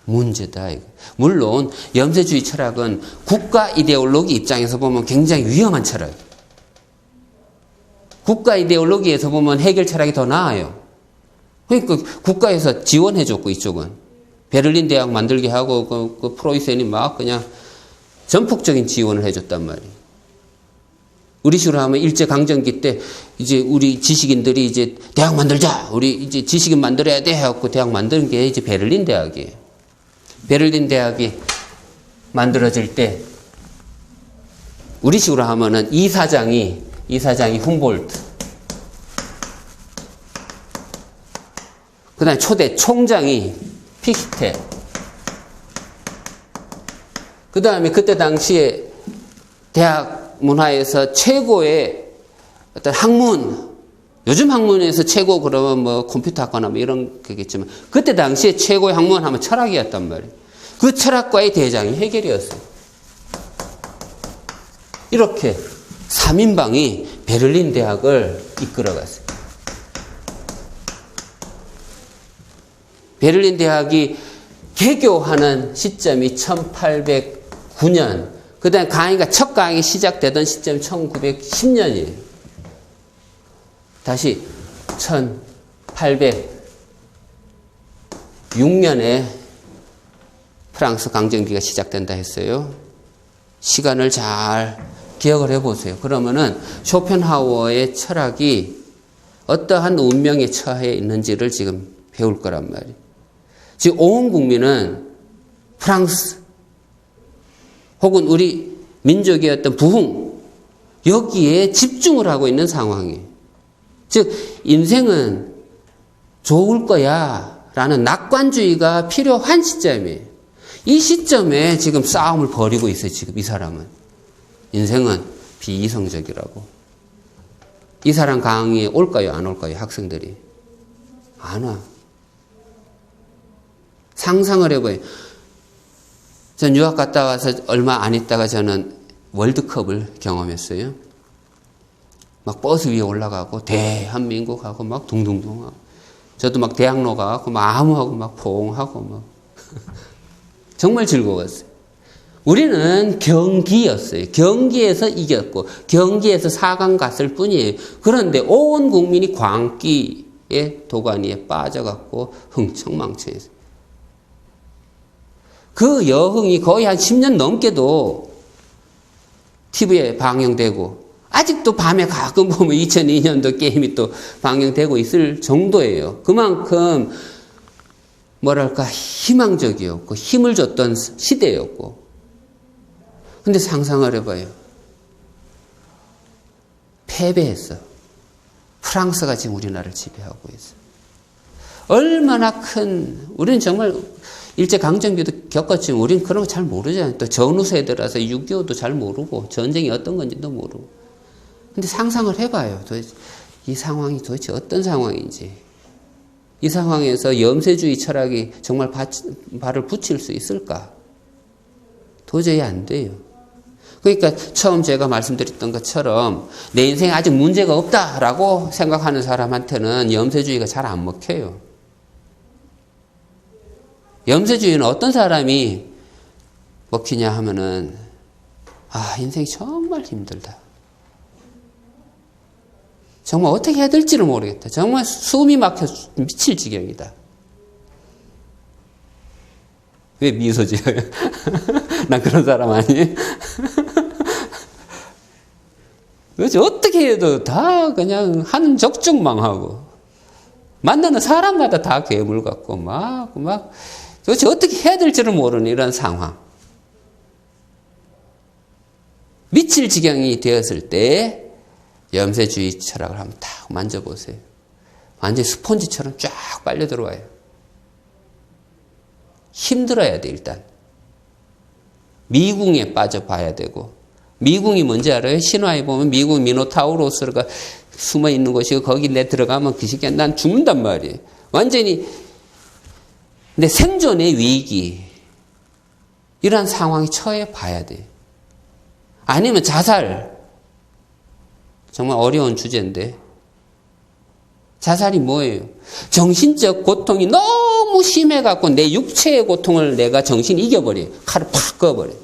문제다. 물론 염세주의 철학은 국가 이데올로기 입장에서 보면 굉장히 위험한 철학이에요. 국가 이데올로기에서 보면 해결 철학이 더 나아요. 그러니까 국가에서 지원해줬고 이쪽은 베를린 대학 만들게 하고 그 프로이센이 막 그냥 전폭적인 지원을 해줬단 말이에요. 우리 식으로 하면 일제강점기 때 이제 우리 지식인들이 이제 대학 만들자. 우리 이제 지식인 만들어야 돼. 해갖고 대학 만드는 게 이제 베를린 대학이에요. 베를린 대학이 만들어질 때 우리 식으로 하면은 이사장이 훔볼트. 그 다음에 초대 총장이 피히테. 그 다음에 그때 당시에 대학 문화에서 최고의 어떤 학문, 요즘 학문에서 최고 그러면 뭐 컴퓨터 학과나 뭐 이런 거겠지만 그때 당시에 최고의 학문 하면 철학이었단 말이에요. 그 철학과의 대장이 해겔이었어요. 이렇게 3인방이 베를린 대학을 이끌어갔어요. 베를린 대학이 개교하는 시점이 1809년, 그 다음에 강의가 첫 강의 시작되던 시점이 1910년이에요. 다시 1806년에 프랑스 강점기가 시작된다 했어요. 시간을 잘 기억을 해보세요. 그러면은 쇼펜하우어의 철학이 어떠한 운명에 처해 있는지를 지금 배울 거란 말이에요. 지금 온 국민은 프랑스 혹은 우리 민족의 어떤 부흥 여기에 집중을 하고 있는 상황이에요. 즉 인생은 좋을 거야 라는 낙관주의가 필요한 시점이에요. 이 시점에 지금 싸움을 벌이고 있어요. 지금 이 사람은. 인생은 비이성적이라고. 이 사람 강의에 올까요? 안 올까요? 학생들이. 안 와. 상상을 해봐요. 전 유학 갔다 와서 얼마 안 있다가 저는 월드컵을 경험했어요. 막 버스 위에 올라가고 대한민국하고 막 둥둥둥하고 저도 막 대학로 가고 막 아무하고 막 포옹하고 막 정말 즐거웠어요. 우리는 경기였어요. 경기에서 이겼고 경기에서 4강 갔을 뿐이에요. 그런데 온 국민이 광기의 도가니에 빠져갖고 흥청망청했어요. 그 여흥이 거의 한 10년 넘게도 TV에 방영되고 아직도 밤에 가끔 보면 2002년도 게임이 또 방영되고 있을 정도예요. 그만큼 뭐랄까 희망적이었고 힘을 줬던 시대였고. 근데 상상을 해봐요. 패배했어. 프랑스가 지금 우리나라를 지배하고 있어. 얼마나 큰, 우리는 정말 일제강점기도 겪었지만 우리는 그런 거 잘 모르잖아요. 또 전후 세대라서 6.25도 잘 모르고 전쟁이 어떤 건지도 모르고. 근데 상상을 해봐요. 도대체 이 상황이 도대체 어떤 상황인지. 이 상황에서 염세주의 철학이 정말 발을 붙일 수 있을까? 도저히 안 돼요. 그러니까 처음 제가 말씀드렸던 것처럼 내 인생에 아직 문제가 없다라고 생각하는 사람한테는 염세주의가 잘 안 먹혀요. 염세주의는 어떤 사람이 먹히냐 하면은 인생이 정말 힘들다. 정말 어떻게 해야 될지를 모르겠다. 정말 숨이 막혀 미칠 지경이다. 왜 미소 지어요? 난 그런 사람 아니에요? 그렇지. 어떻게 해도 다 그냥 하는 적적 망하고 만나는 사람마다 다 괴물 같고 막 도대체 어떻게 해야 될지를 모르는 이런 상황. 미칠 지경이 되었을 때 염세주의 철학을 한번 딱 만져보세요. 완전히 스폰지처럼 쫙 빨려 들어와요. 힘들어야 돼 일단. 미궁에 빠져봐야 되고. 미궁이 뭔지 알아요? 신화에 보면 미궁 미노타우로스가 숨어 있는 곳이고 거기 내 들어가면 그 시기에 난 죽는단 말이에요. 완전히 내 생존의 위기 이런 상황에 처해 봐야 돼. 아니면 자살. 정말 어려운 주제인데 자살이 뭐예요? 정신적 고통이 너무 심해갖고 내 육체의 고통을 내가 정신이 이겨버려요. 칼을 팍 그어버려요.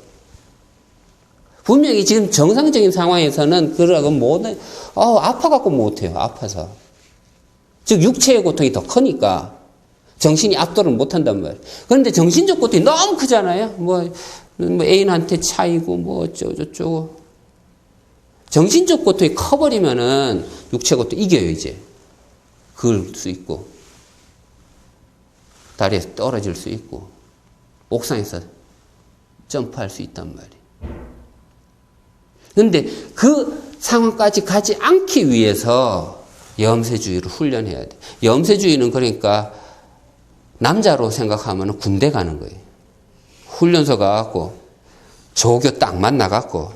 분명히 지금 정상적인 상황에서는 그러고 못해. 아파갖고 못해요. 아파서. 즉 육체의 고통이 더 크니까 정신이 압도를 못한단 말이에요. 그런데 정신적 고통이 너무 크잖아요. 뭐 애인한테 차이고 뭐 어쩌고. 정신적 고통이 커버리면은 육체 고통 이겨요, 이제. 그을 수 있고. 다리에서 떨어질 수 있고. 옥상에서 점프할 수 있단 말이에요. 그런데 그 상황까지 가지 않기 위해서 염세주의를 훈련해야 돼. 염세주의는 그러니까 남자로 생각하면 군대 가는 거예요. 훈련소 가갖고 조교 딱 만나갖고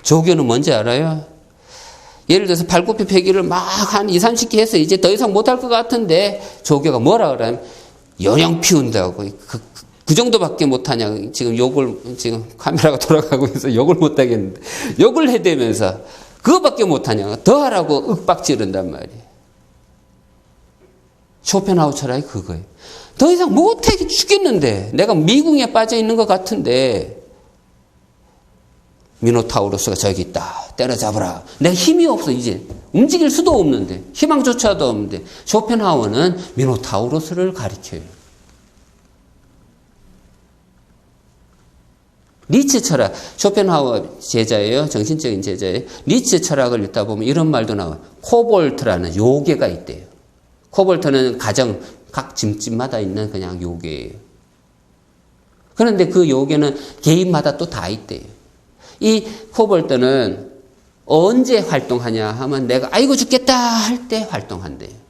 조교는 뭔지 알아요? 예를 들어서 발굽혀 펴기를 막 한 2, 30개 해서 이제 더 이상 못할 것 같은데 조교가 뭐라 그러냐면 요령 피운다고 그 정도밖에 못하냐. 지금 카메라가 돌아가고 있어서 욕을 못하겠는데 욕을 해대면서 그거밖에 못하냐. 더 하라고 윽박지른단 말이에요. 쇼펜하우어 철학이 그거예요. 더 이상 못해 죽겠는데 내가 미궁에 빠져 있는 것 같은데 미노타우로스가 저기 있다. 때려잡으라. 내가 힘이 없어 이제. 움직일 수도 없는데 희망조차도 없는데 쇼펜하우어는 미노타우로스를 가리켜요. 니체 철학, 쇼펜하우어 제자예요. 정신적인 제자예요. 니체 철학을 읽다 보면 이런 말도 나와요. 코볼트라는 요괴가 있대요. 코볼트는 각 집집마다 있는 그냥 요괴예요. 그런데 그 요괴는 개인마다 또 다 있대요. 이 코볼트는 언제 활동하냐 하면 내가 아이고 죽겠다 할 때 활동한대요.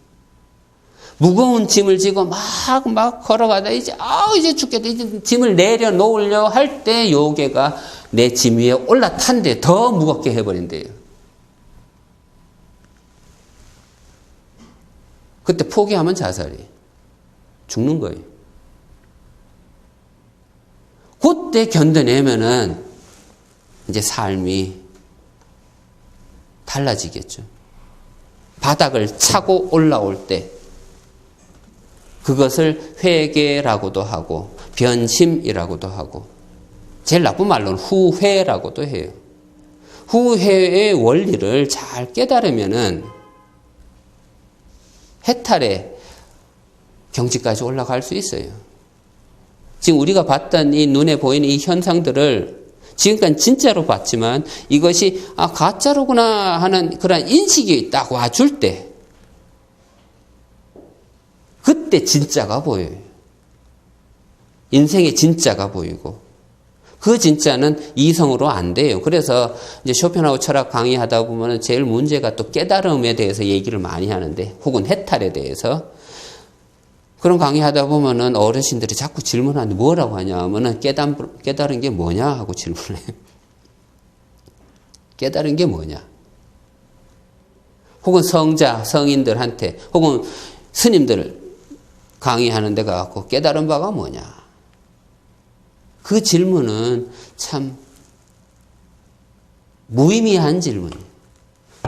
무거운 짐을 지고 막 걸어가다 이제 죽겠다. 이제 짐을 내려놓으려 할 때 요괴가 내 짐 위에 올라탄대. 더 무겁게 해버린대요. 그때 포기하면 자살이에요. 죽는 거예요. 그때 견뎌내면은 이제 삶이 달라지겠죠. 바닥을 차고 올라올 때 그것을 회개라고도 하고 변심이라고도 하고 제일 나쁜 말로는 후회라고도 해요. 후회의 원리를 잘 깨달으면은 해탈의 경지까지 올라갈 수 있어요. 지금 우리가 봤던 이 눈에 보이는 이 현상들을 지금까지 진짜로 봤지만 이것이 가짜로구나 하는 그런 인식이 딱 와줄 때 그때 진짜가 보여요. 인생의 진짜가 보이고 그 진짜는 이성으로 안 돼요. 그래서 이제 쇼펜하우어 철학 강의하다 보면 제일 문제가 또 깨달음에 대해서 얘기를 많이 하는데 혹은 해탈에 대해서 그런 강의하다 보면은 어르신들이 자꾸 질문하는데 뭐라고 하냐 하면은 깨달은 게 뭐냐 하고 질문을 해요. 깨달은 게 뭐냐. 혹은 성인들한테 혹은 스님들 강의하는 데 가서 깨달은 바가 뭐냐. 그 질문은 참 무의미한 질문이에요.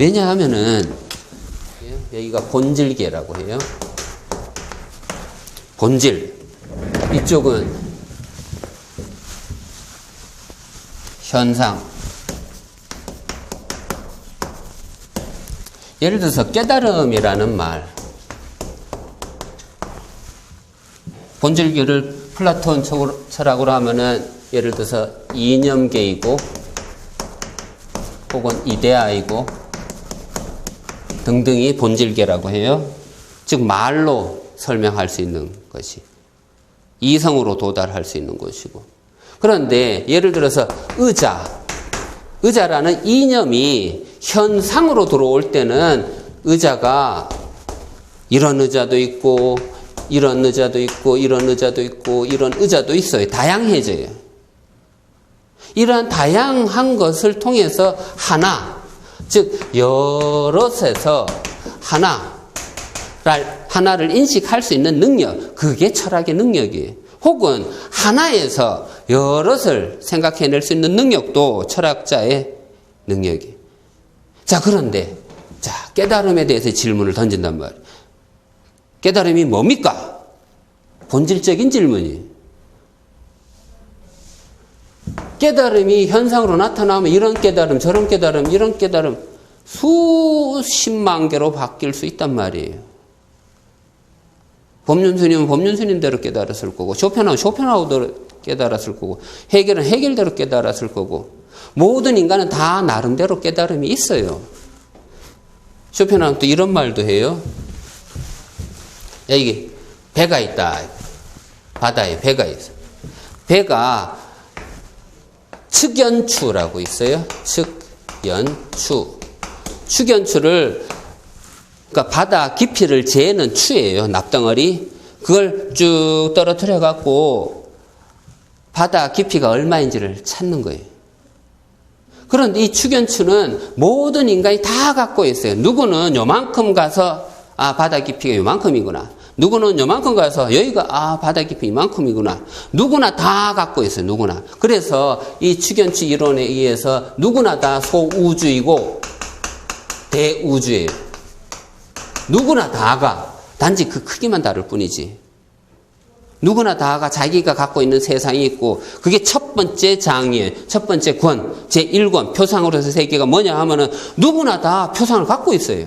왜냐하면은 여기가 본질계라고 해요. 본질. 이쪽은 현상. 예를 들어서 깨달음이라는 말. 본질계를 플라톤 철학으로 하면은 예를 들어서 이념계이고 혹은 이데아이고 등등이 본질계라고 해요. 즉 말로 설명할 수 있는 것이 이성으로 도달할 수 있는 것이고 그런데 예를 들어서 의자라는 이념이 현상으로 들어올 때는 의자가 이런 의자도 있고 이런 의자도 있고 이런 의자도 있고 이런 의자도 있어요. 다양해져요. 이러한 다양한 것을 통해서 즉 여럿에서 하나를 인식할 수 있는 능력, 그게 철학의 능력이에요. 혹은 하나에서 여럿을 생각해낼 수 있는 능력도 철학자의 능력이에요. 자, 그런데 깨달음에 대해서 질문을 던진단 말이에요. 깨달음이 뭡니까? 본질적인 질문이에요. 깨달음이 현상으로 나타나면 이런 깨달음, 저런 깨달음, 이런 깨달음 수십만 개로 바뀔 수 있단 말이에요. 법륜스님은 법륜스님대로 깨달았을 거고, 쇼펜하우는 쇼펜하우대로 깨달았을 거고, 해결은 해결대로 깨달았을 거고, 모든 인간은 다 나름대로 깨달음이 있어요. 쇼펜하우는 또 이런 말도 해요. 이게 배가 있다. 바다에 배가 있어. 배가 측연추라고 있어요. 측연추. 측연추를, 그러니까 바다 깊이를 재는 추예요. 납덩어리. 그걸 쭉 떨어뜨려 갖고 바다 깊이가 얼마인지를 찾는 거예요. 그런데 이 측연추는 모든 인간이 다 갖고 있어요. 누구는 요만큼 가서 바다 깊이가 요만큼이구나. 누구는 요만큼 가서 여기가 바다 깊이 이만큼이구나. 누구나 다 갖고 있어요. 누구나. 그래서 이 측연추 이론에 의해서 누구나 다 소우주이고 대우주예요. 누구나 다가 단지 그 크기만 다를 뿐이지. 누구나 다가 자기가 갖고 있는 세상이 있고, 그게 첫 번째 장이에요. 첫 번째 권, 제1권, 표상으로서 세계가 뭐냐 하면은 누구나 다 표상을 갖고 있어요.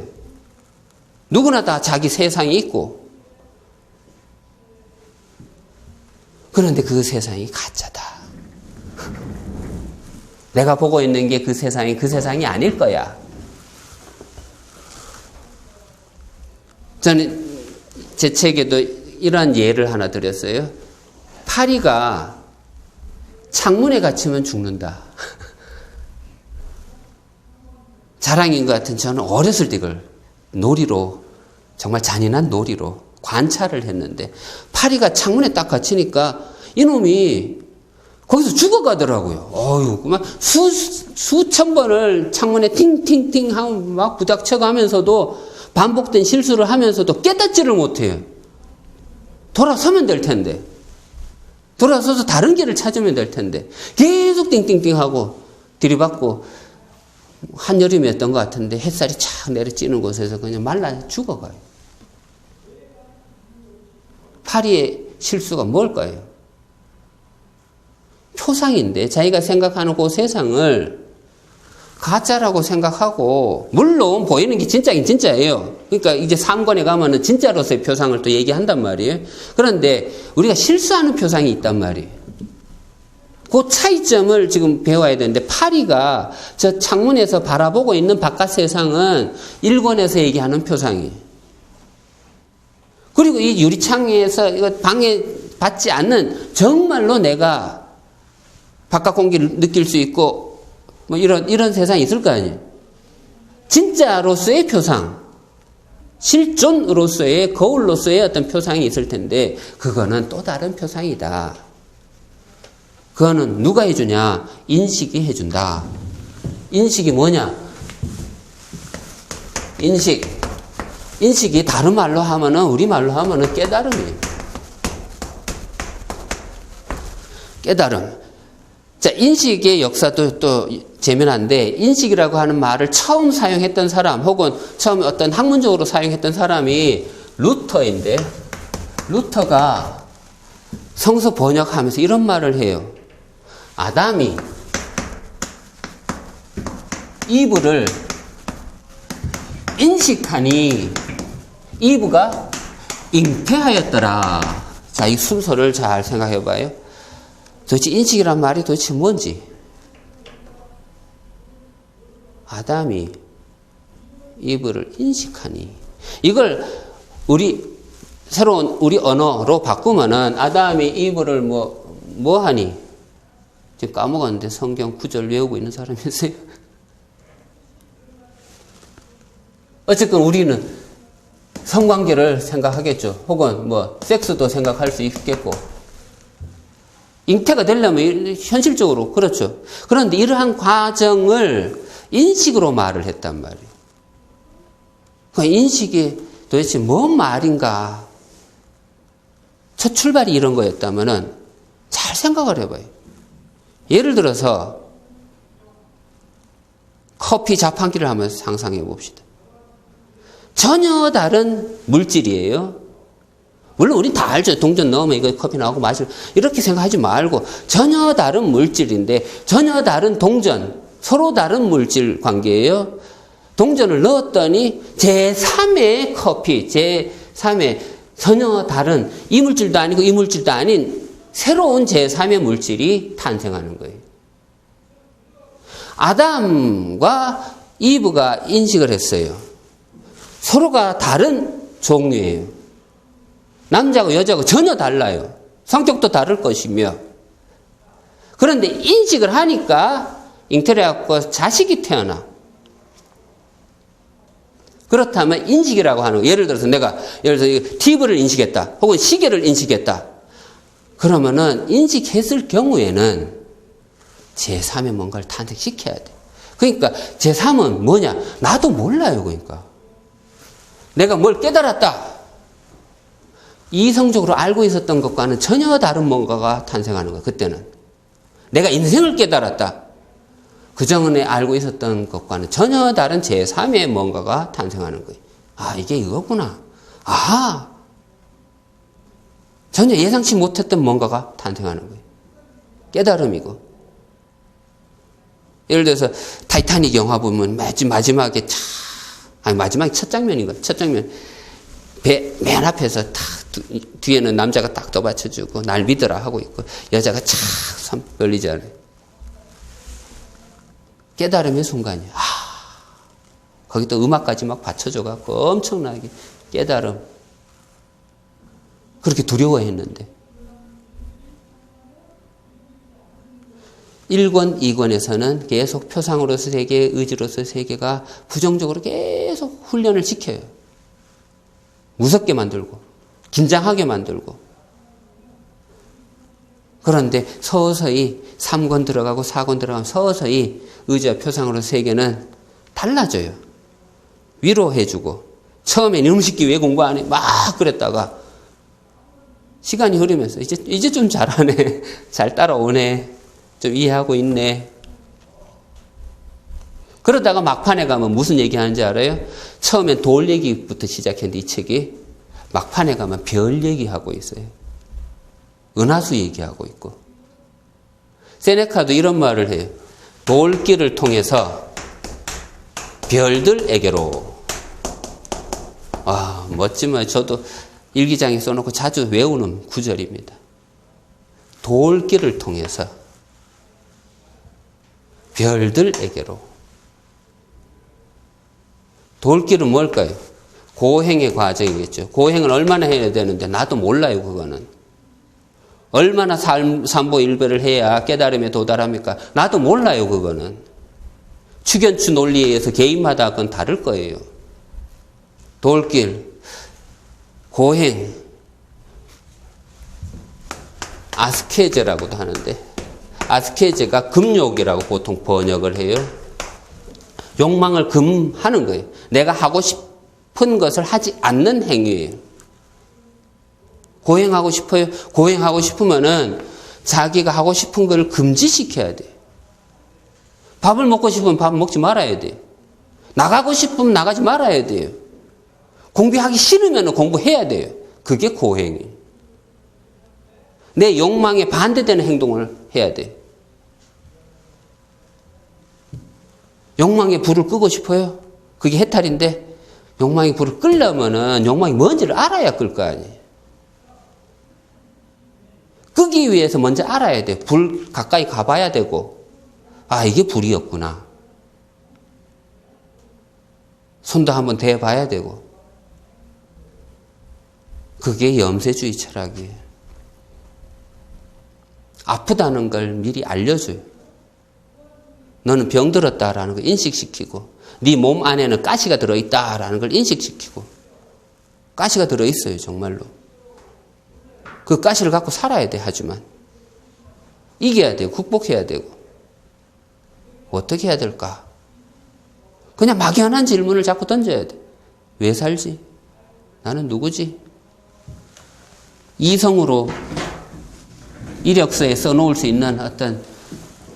누구나 다 자기 세상이 있고. 그런데 그 세상이 가짜다. 내가 보고 있는 게 그 세상이 아닐 거야. 저는 제 책에도 이런 예를 하나 드렸어요. 파리가 창문에 갇히면 죽는다. 자랑인 것 같은 저는 어렸을 때 이걸 놀이로, 정말 잔인한 놀이로 관찰을 했는데, 파리가 창문에 딱 갇히니까 이놈이 거기서 죽어가더라고요. 어휴, 그만 수천 번을 창문에 팅팅팅 하고 막 부닥쳐가면서도, 반복된 실수를 하면서도 깨닫지를 못해요. 돌아서면 될 텐데. 돌아서서 다른 길을 찾으면 될 텐데. 계속 띵띵띵 하고 들이받고, 한여름이었던 것 같은데 햇살이 착 내려찌는 곳에서 그냥 말라 죽어가요. 파리의 실수가 뭘까요? 표상인데 자기가 생각하는 그 세상을 가짜라고 생각하고, 물론 보이는 게 진짜긴 진짜예요. 그러니까 이제 3권에 가면은 진짜로서의 표상을 또 얘기한단 말이에요. 그런데 우리가 실수하는 표상이 있단 말이에요. 그 차이점을 지금 배워야 되는데, 파리가 저 창문에서 바라보고 있는 바깥 세상은 1권에서 얘기하는 표상이에요. 그리고 이 유리창에서 이거 방해받지 않는, 정말로 내가 바깥 공기를 느낄 수 있고 뭐 이런 세상이 있을 거 아니에요. 진짜로서의 표상, 실존으로서의, 거울로서의 어떤 표상이 있을 텐데, 그거는 또 다른 표상이다. 그거는 누가 해주냐? 인식이 해준다. 인식이 뭐냐? 인식이 다른 말로 하면은, 우리말로 하면은 깨달음이에요. 깨달음. 자, 인식의 역사도 또 재미난데, 인식이라고 하는 말을 처음 사용했던 사람, 혹은 처음 어떤 학문적으로 사용했던 사람이 루터인데, 루터가 성서 번역하면서 이런 말을 해요. 아담이 이브를 인식하니 이브가 잉태하였더라. 자, 이 순서를 잘 생각해 봐요. 도대체 인식이란 말이 도대체 뭔지. 아담이 이브를 인식하니. 이걸 새로운 우리 언어로 바꾸면은, 아담이 이브를 뭐 하니? 지금 까먹었는데 성경 구절 외우고 있는 사람이 있어요? 어쨌든 우리는 성관계를 생각하겠죠. 혹은 섹스도 생각할 수 있겠고. 잉태가 되려면 현실적으로 그렇죠. 그런데 이러한 과정을 인식으로 말을 했단 말이에요. 그러니까 인식이 도대체 뭔 말인가? 첫 출발이 이런 거였다면은 잘 생각을 해봐요. 예를 들어서 커피 자판기를 한번 상상해 봅시다. 전혀 다른 물질이에요. 물론 우린 다 알죠. 동전 넣으면 이거 커피 나오고 마실, 이렇게 생각하지 말고 전혀 다른 물질인데 전혀 다른 동전, 서로 다른 물질 관계예요. 동전을 넣었더니 제3의 커피, 제3의 전혀 다른 이 물질도 아니고 이 물질도 아닌 새로운 제3의 물질이 탄생하는 거예요. 아담과 이브가 인식을 했어요. 서로가 다른 종류예요. 남자하고 여자하고 전혀 달라요. 성격도 다를 것이며. 그런데 인식을 하니까 잉태해갖고 자식이 태어나. 그렇다면 인식이라고 하는 거. 예를 들어서 TV를 인식했다. 혹은 시계를 인식했다. 그러면은 인식했을 경우에는 제3의 뭔가를 탄생시켜야 돼. 그러니까 제3은 뭐냐? 나도 몰라요. 그러니까. 내가 뭘 깨달았다. 이성적으로 알고 있었던 것과는 전혀 다른 뭔가가 탄생하는 거야. 그때는. 내가 인생을 깨달았다. 그전에 알고 있었던 것과는 전혀 다른 제3의 뭔가가 탄생하는 거예요. 아, 이게 이거구나. 아, 전혀 예상치 못했던 뭔가가 탄생하는 거예요. 깨달음이고. 예를 들어서 타이타닉 영화 보면 마지막에 마지막에 첫 장면이거든. 첫 장면. 맨 앞에서 뒤에는 남자가 딱 떠받쳐주고 날 믿어라 하고 있고 여자가 손 벌리잖아요. 깨달음의 순간이야. 거기 또 음악까지 막 받쳐줘갖고 엄청나게 깨달음. 그렇게 두려워했는데. 1권, 2권에서는 계속 표상으로서 세계, 의지로서 세계가 부정적으로 계속 훈련을 시켜요. 무섭게 만들고, 긴장하게 만들고. 그런데 서서히 3권 들어가고 4권 들어가면 서서히 의지와 표상으로 세계는 달라져요. 위로해주고. 처음엔 음식기 왜 공부 안 해? 막 그랬다가 시간이 흐르면서 이제 좀 잘하네. 잘 따라오네. 좀 이해하고 있네. 그러다가 막판에 가면 무슨 얘기하는지 알아요? 처음엔 돌 얘기부터 시작했는데 이 책이 막판에 가면 별 얘기하고 있어요. 은하수 얘기하고 있고. 세네카도 이런 말을 해요. 돌길을 통해서 별들에게로. 멋지면 저도 일기장에 써놓고 자주 외우는 구절입니다. 돌길을 통해서 별들에게로. 돌길은 뭘까요? 고행의 과정이겠죠. 고행을 얼마나 해야 되는데 나도 몰라요. 그거는. 얼마나 삼보일배를 해야 깨달음에 도달합니까? 나도 몰라요. 그거는. 축연추 논리에 의해서 개인마다 그건 다를 거예요. 돌길, 고행, 아스케제라고도 하는데 아스케제가 금욕이라고 보통 번역을 해요. 욕망을 금하는 거예요. 내가 하고 싶은 것을 하지 않는 행위예요. 고행하고 싶어요. 고행하고 싶으면은 자기가 하고 싶은 걸 금지시켜야 돼. 밥을 먹고 싶으면 밥 먹지 말아야 돼. 나가고 싶으면 나가지 말아야 돼요. 공부하기 싫으면 공부해야 돼요. 그게 고행이에요. 내 욕망에 반대되는 행동을 해야 돼. 욕망의 불을 끄고 싶어요? 그게 해탈인데 욕망의 불을 끄려면은 욕망이 뭔지를 알아야 끌 거 아니에요. 끄기 위해서 먼저 알아야 돼. 불 가까이 가봐야 되고, 이게 불이었구나. 손도 한번 대봐야 되고. 그게 염세주의 철학이에요. 아프다는 걸 미리 알려줘요. 너는 병들었다라는 걸 인식시키고, 네 몸 안에는 가시가 들어있다라는 걸 인식시키고, 가시가 들어있어요, 정말로. 그 가시를 갖고 살아야 돼, 하지만. 이겨야 되고, 극복해야 되고. 어떻게 해야 될까? 그냥 막연한 질문을 자꾸 던져야 돼. 왜 살지? 나는 누구지? 이성으로 이력서에 써놓을 수 있는 어떤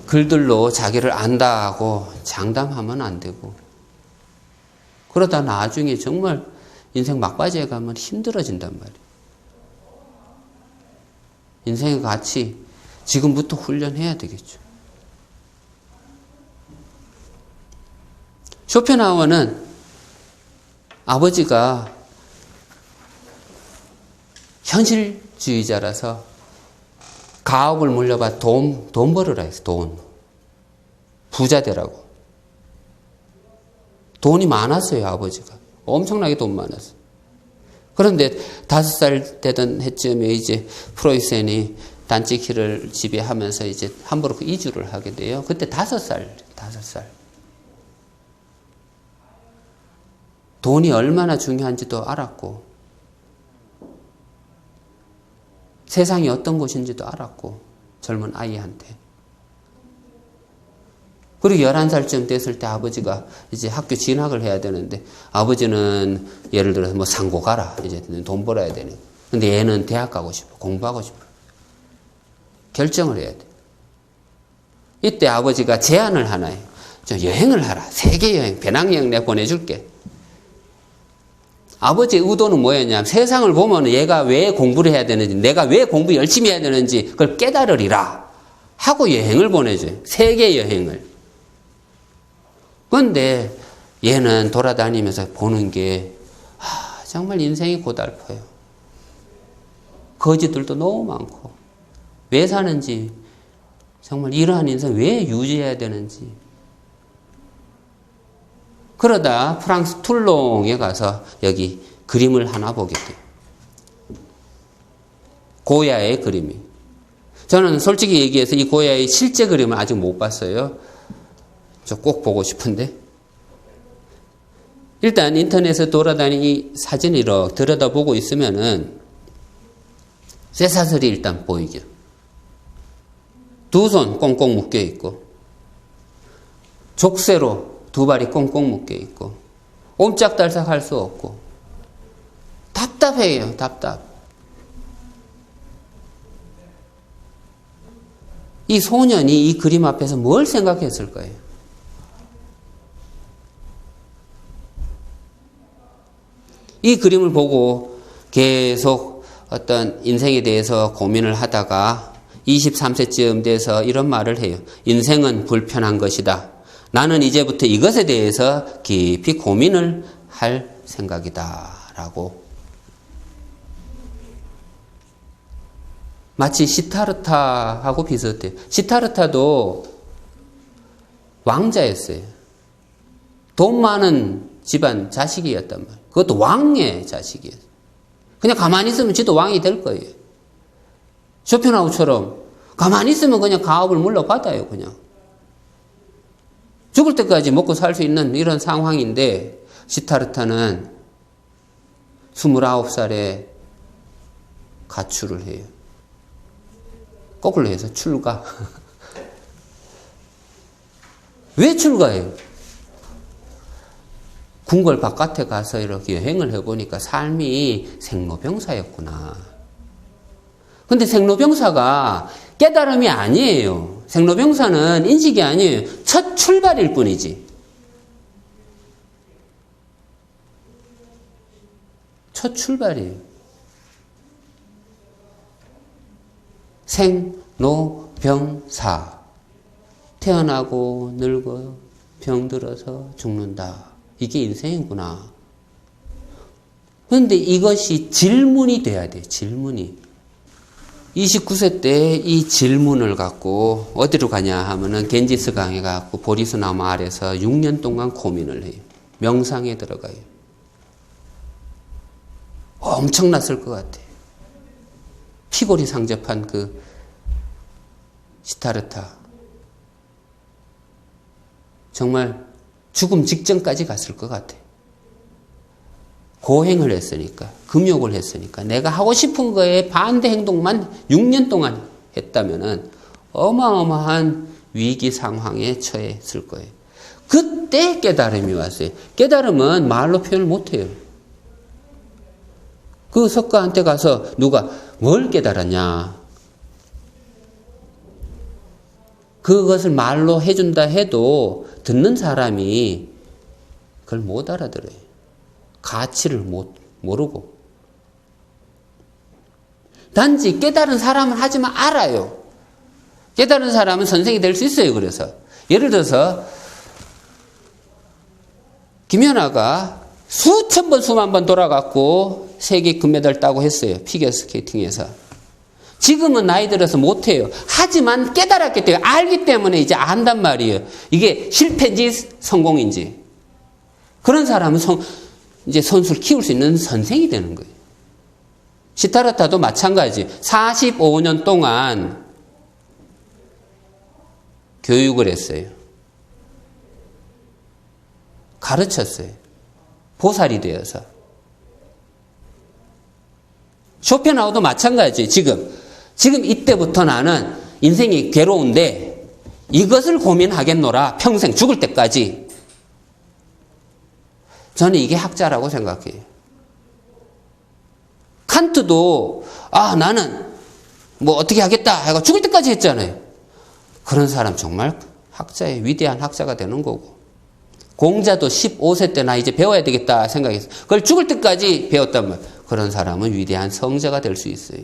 글들로 자기를 안다 하고 장담하면 안 되고. 그러다 나중에 정말 인생 막바지에 가면 힘들어진단 말이에요. 인생의 가치 지금부터 훈련해야 되겠죠. 쇼펜하우어는 아버지가 현실주의자라서 가업을 물려봐 돈 벌으라 했어. 돈. 부자 되라고. 돈이 많았어요, 아버지가. 엄청나게 돈 많았어요. 그런데 5살 되던 해쯤에 이제 프로이센이 단지키를 지배하면서 이제 함부르크 이주를 하게 돼요. 그때 5살. 돈이 얼마나 중요한지도 알았고, 세상이 어떤 곳인지도 알았고, 젊은 아이한테. 그리고 11살쯤 됐을 때 아버지가 이제 학교 진학을 해야 되는데, 아버지는 예를 들어서 뭐 상고 가라. 이제 돈 벌어야 되니. 근데 얘는 대학 가고 싶어. 공부하고 싶어. 결정을 해야 돼. 이때 아버지가 제안을 하나 해요. 저 여행을 하라. 세계 여행, 배낭여행 내가 보내줄게. 아버지의 의도는 뭐였냐면 세상을 보면 얘가 왜 공부를 해야 되는지, 내가 왜 공부 열심히 해야 되는지 그걸 깨달으리라 하고 여행을 보내줘요. 세계 여행을. 그런데 얘는 돌아다니면서 보는 게 정말 인생이 고달퍼요. 거지들도 너무 많고, 왜 사는지, 정말 이러한 인생 왜 유지해야 되는지. 그러다 프랑스 툴롱에 가서 여기 그림을 하나 보게 돼요. 고야의 그림이. 저는 솔직히 얘기해서 이 고야의 실제 그림을 아직 못 봤어요. 저 꼭 보고 싶은데. 일단 인터넷에 돌아다니는 이 사진을 이렇게 들여다보고 있으면은 쇠사슬이 일단 보이죠. 두 손 꽁꽁 묶여 있고, 족쇄로 두 발이 꽁꽁 묶여 있고, 옴짝달싹 할 수 없고, 답답해요, 답답. 이 소년이 이 그림 앞에서 뭘 생각했을 거예요? 이 그림을 보고 계속 어떤 인생에 대해서 고민을 하다가 23세쯤 돼서 이런 말을 해요. 인생은 불편한 것이다. 나는 이제부터 이것에 대해서 깊이 고민을 할 생각이다. 라고. 마치 시타르타하고 비슷해요. 시타르타도 왕자였어요. 돈 많은 집안 자식이었단 말이에요. 그것도 왕의 자식이었어요. 그냥 가만히 있으면 지도 왕이 될 거예요. 쇼펜하우처럼 가만히 있으면 그냥 가업을 물러받아요. 그냥. 죽을 때까지 먹고 살 수 있는 이런 상황인데, 시타르타는 29살에 가출을 해요. 거꾸로 해서 출가. 왜 출가해요? 궁궐 바깥에 가서 이렇게 여행을 해보니까 삶이 생로병사였구나. 근데 생로병사가 깨달음이 아니에요. 생로병사는 인식이 아니에요. 첫 출발일 뿐이지. 첫 출발이에요. 생로병사. 태어나고 늙어 병들어서 죽는다. 이게 인생이구나. 그런데 이것이 질문이 돼야 돼요. 질문이. 29세 때 이 질문을 갖고 어디로 가냐 하면은 겐지스 강에 가고 보리수 나무 아래서 6년 동안 고민을 해요. 명상에 들어가요. 엄청났을 것 같아요. 피골이 상접한 그 시타르타. 정말 죽음 직전까지 갔을 것 같아요. 고행을 했으니까, 금욕을 했으니까, 내가 하고 싶은 거에 반대 행동만 6년 동안 했다면은 어마어마한 위기 상황에 처했을 거예요. 그때 깨달음이 왔어요. 깨달음은 말로 표현을 못 해요. 그 석가한테 가서 누가 뭘 깨달았냐? 그것을 말로 해준다 해도 듣는 사람이 그걸 못 알아들어요. 가치를 모르고. 단지 깨달은 사람은 하지만 알아요. 깨달은 사람은 선생이 될 수 있어요. 그래서 예를 들어서 김연아가 수천 번 수만 번 돌아갔고 세계 금메달 따고 했어요. 피겨스케이팅에서. 지금은 나이 들어서 못해요. 하지만 깨달았기 때문에 알기 때문에 이제 안단 말이에요. 이게 실패인지 성공인지. 그런 사람은 이제 선수를 키울 수 있는 선생이 되는 거예요. 시타르타도 마찬가지. 45년 동안 교육을 했어요. 가르쳤어요. 보살이 되어서. 쇼펜하우도 마찬가지. 지금 이때부터 나는 인생이 괴로운데 이것을 고민하겠노라. 평생 죽을 때까지. 저는 이게 학자라고 생각해요. 칸트도 나는 뭐 어떻게 하겠다 해가 죽을 때까지 했잖아요. 그런 사람 정말 학자의 위대한 학자가 되는 거고. 공자도 15세 때 나 이제 배워야 되겠다 생각했어요. 그걸 죽을 때까지 배웠단 말이에요. 그런 사람은 위대한 성자가 될 수 있어요.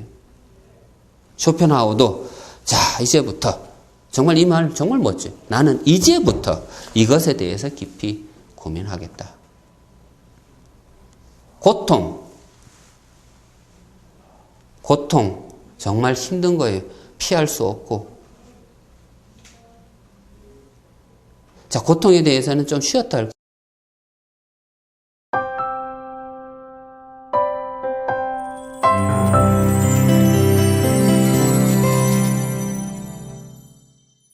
쇼펜하우도 자 이제부터 정말 이 말 정말 멋져요. 나는 이제부터 이것에 대해서 깊이 고민하겠다. 고통 정말 힘든 거예요. 피할 수 없고. 자, 고통에 대해서는 좀 쉬었다 할